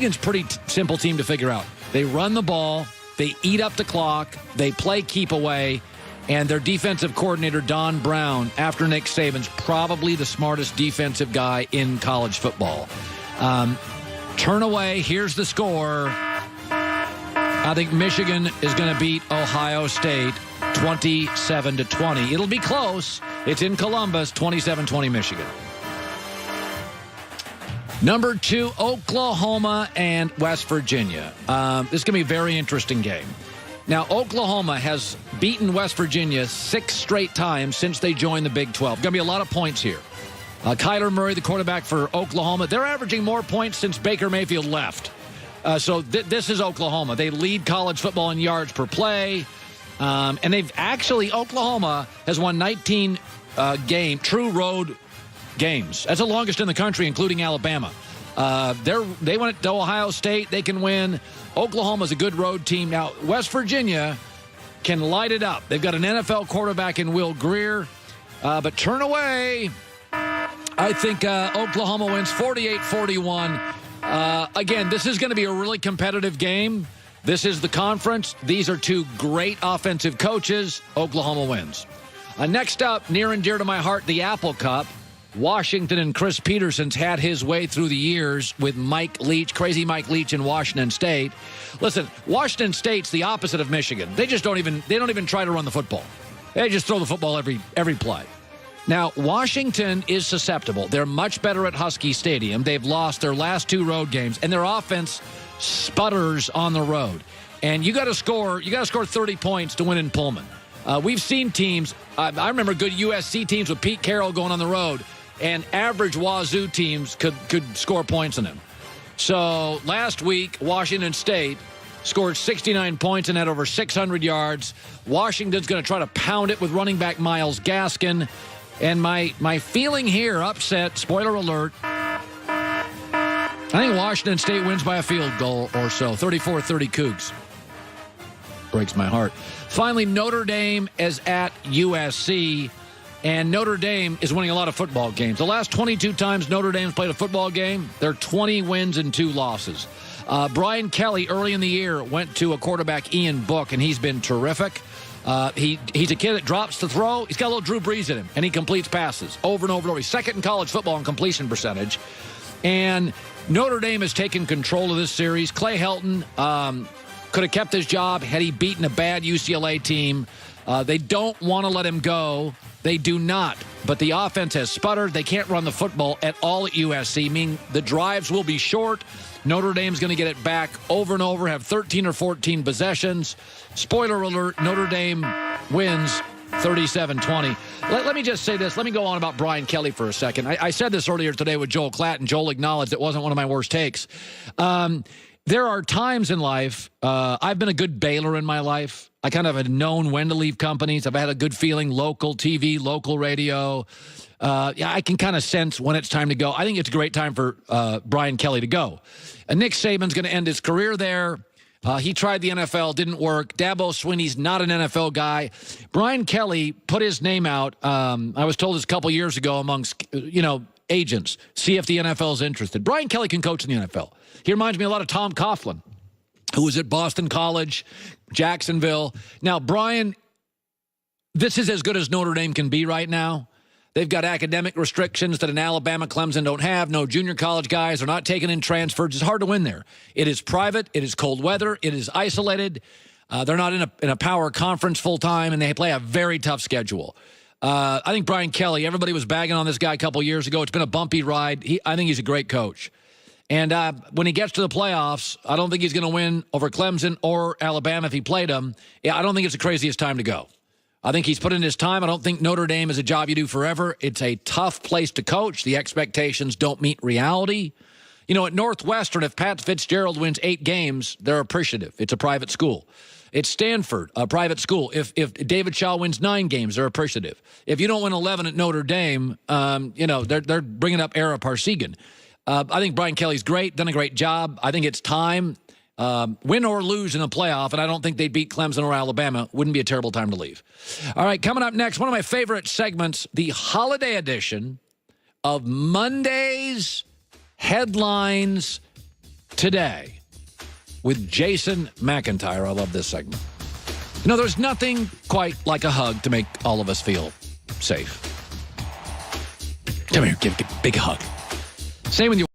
Michigan's a pretty simple team to figure out. They run the ball, they eat up the clock, they play keep away, and their defensive coordinator, Don Brown, after Nick Saban's probably the smartest defensive guy in college football. Turn away, here's the score. I think Michigan is going to beat Ohio State 27-20. It'll be close. It's in Columbus, 27-20 Michigan. Number 2, Oklahoma and West Virginia. This is going to be a very interesting game. Now, Oklahoma has beaten West Virginia 6 straight times since they joined the Big 12. Going to be a lot of points here. Kyler Murray, the quarterback for Oklahoma, they're averaging more points since Baker Mayfield left. So this is Oklahoma. They lead college football in yards per play. And they've actually, Oklahoma has won 19 true road games. That's the longest in the country, including Alabama. They went to Ohio State. They can win. Oklahoma's a good road team. Now, West Virginia can light it up. They've got an NFL quarterback in Will Grier. But turn away. I think Oklahoma wins 48-41. Again, this is going to be a really competitive game. This is the conference. These are 2 great offensive coaches. Oklahoma wins. Next up, near and dear to my heart, the Apple Cup. Washington and Chris Peterson's had his way through the years with Mike Leach, crazy Mike Leach in Washington State. Listen, Washington State's the opposite of Michigan. They don't even try to run the football. They just throw the football every play. Now, Washington is susceptible. They're much better at Husky Stadium. They've lost their last 2 road games, and their offense sputters on the road. And you got to score 30 points to win in Pullman. We've seen teams. I remember good USC teams with Pete Carroll going on the road, and average Wazoo teams could score points on them. So last week, Washington State scored 69 points and had over 600 yards. Washington's going to try to pound it with running back Myles Gaskin. And my feeling here, upset, spoiler alert, I think Washington State wins by a field goal or so, 34-30 Cougs. Breaks my heart. Finally, Notre Dame is at USC, and Notre Dame is winning a lot of football games. The last 22 times Notre Dame's played a football game, they're 20 wins and 2 losses. Brian Kelly, early in the year, went to a quarterback, Ian Book, and he's been terrific. He's a kid that drops the throw. He's got a little Drew Brees in him, and he completes passes over and over and over. He's second in college football in completion percentage. And Notre Dame has taken control of this series. Clay Helton could have kept his job had he beaten a bad UCLA team. They don't want to let him go. They do not. But the offense has sputtered. They can't run the football at all at USC, meaning the drives will be short. Notre Dame's going to get it back over and over, have 13 or 14 possessions. Spoiler alert, Notre Dame wins 37-20. Let me just say this. Let me go on about Brian Kelly for a second. I said this earlier today with Joel Klatt, and Joel acknowledged it wasn't one of my worst takes. There are times in life, I've been a good bailer in my life. I kind of had known when to leave companies. I've had a good feeling, local TV, local radio. I can kind of sense when it's time to go. I think it's a great time for Brian Kelly to go. Nick Saban's going to end his career there. He tried the NFL, didn't work. Dabo Swinney's not an NFL guy. Brian Kelly put his name out. I was told this a couple years ago amongst, agents. See if the NFL is interested. Brian Kelly can coach in the NFL. He reminds me a lot of Tom Coughlin, who was at Boston College, Jacksonville. Now, Brian, this is as good as Notre Dame can be right now. They've got academic restrictions that an Alabama, Clemson don't have. No junior college guys. They're not taking in transfers. It's hard to win there. It is private. It is cold weather. It is isolated. They're not in a power conference full time, and they play a very tough schedule. I think Brian Kelly, everybody was bagging on this guy a couple years ago. It's been a bumpy ride. I think he's a great coach. And when he gets to the playoffs, I don't think he's going to win over Clemson or Alabama if he played them. I don't think it's the craziest time to go. I think he's put in his time. I don't think Notre Dame is a job you do forever. It's a tough place to coach. The expectations don't meet reality. At Northwestern, if Pat Fitzgerald wins 8 games, they're appreciative. It's a private school. It's Stanford, a private school. If David Shaw wins 9 games, they're appreciative. If you don't win 11 at Notre Dame, they're bringing up Ara Parsegan. I think Brian Kelly's great, done a great job. I think it's time. Win or lose in a playoff, and I don't think they'd beat Clemson or Alabama. Wouldn't be a terrible time to leave. All right, coming up next, one of my favorite segments, the holiday edition of Monday's Headlines today with Jason McIntyre. I love this segment. You know, there's nothing quite like a hug to make all of us feel safe. Come here, give a big hug. Same with you.